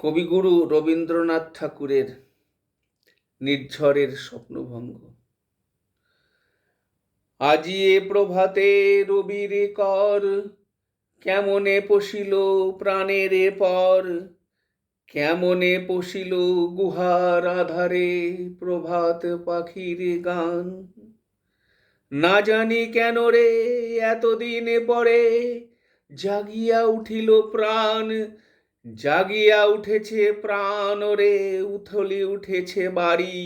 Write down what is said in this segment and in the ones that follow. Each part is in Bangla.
কবিগুরু রবীন্দ্রনাথ ঠাকুরের নির্ঝরের স্বপ্নভঙ্গ। আজি এ প্রভাতে রবির কর, কেমনে পশিল প্রাণের পর, কেমনে পশিল গুহার আধারে প্রভাত পাখির গান। না জানি কেন রে এতদিন পরে জাগিয়া উঠিল প্রাণ, জাগিয়া উঠেছে প্রাণ রে, উথলি উঠেছে বাড়ি।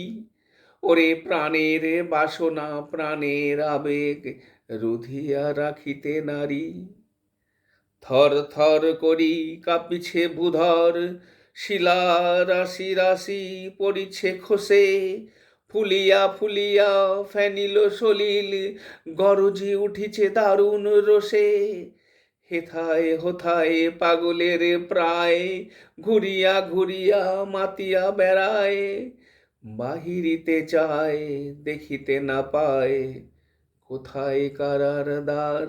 ওরে প্রাণের বাসনা প্রাণের আবেগ রুধিয়া রাখিতে নারী। থর থর করি কাঁপিছে ভূধর, শিলা রাশি রাশি পড়িছে খসে, ফুলিয়া ফুলিয়া ফেনিল সলিল গরজি উঠিছে দারুণ রোষে। হেথায় হোথায় পাগলের প্রায়, ঘুরিয়া ঘুরিয়া মাতিয়া বেড়ায়, বাহিরিতে চায় দেখিতে না পায় কোথায় কারার দ্বার।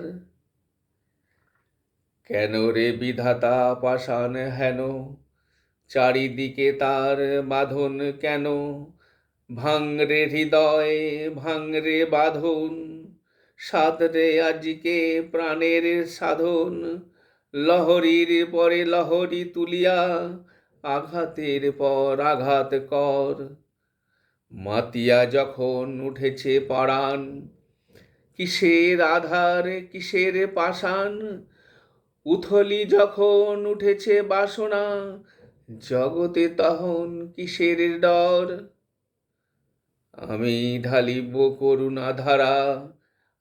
কেন রে বিধাতা পাষাণ হেন, চারিদিকে তার বাঁধন কেন? ভাঙরে হৃদয় ভাঙরে বাঁধন, সাধরে আজকে প্রাণের সাধন। লহরীর পরে লহরী তুলিয়া আঘাতের পর আঘাত কর। মাতিয়া যখন উঠেছে পরাণ, কিসের আধার কিসের পাষাণ। উথলি যখন উঠেছে বাসনা, জগতে তখন কিসের ডর। আমি ঢালিব করুণা ধারা,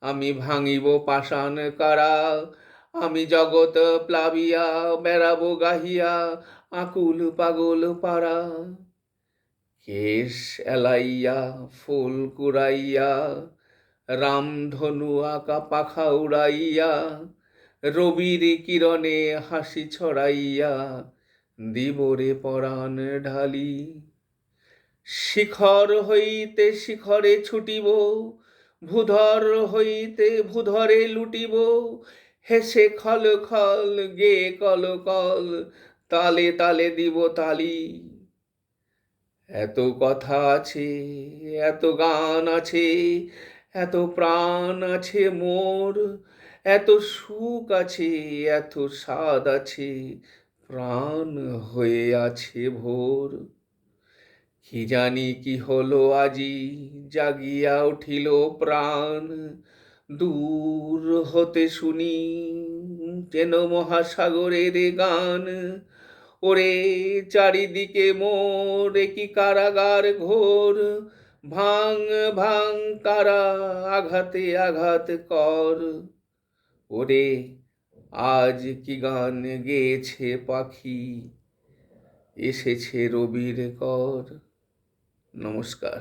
আমি ভাঙিব পাষাণ কারা। আমি জগৎ প্লাবিয়া বেড়াবো গাহিয়া আকুল পাগল পারা। কেশ এলাইয়া ফুল কুড়াইয়া, রামধনু আঁকা পাখা উড়াইয়া, রবির কিরণে হাসি ছড়াইয়া দিবরে পরাণ ঢালি। শিখর হইতে শিখরে ছুটিব, ভূধর হইতে ভূধরে লুটিব। হেসে খল খল গে কল কল, তালে তালে দিব তালি। এত কথা আছে এত গান আছে, এত প্রাণ আছে মোর, এত সুখ আছে এত স্বাদ আছে, প্রাণ হয়ে আছে ভোর। কি জানি কি হলো আজি জাগিয়া উঠিল প্রাণ, দূর হতে শুনি যেন মহাসাগরের গান। ওরে চারিদিকে মোর কি কারাগার ঘোর, ভাঙ ভাঙ কারা আঘাতে আঘাত কর। ওরে আজ কি গান গেয়েছে পাখি, এসেছে রবির কর। নমস্কার।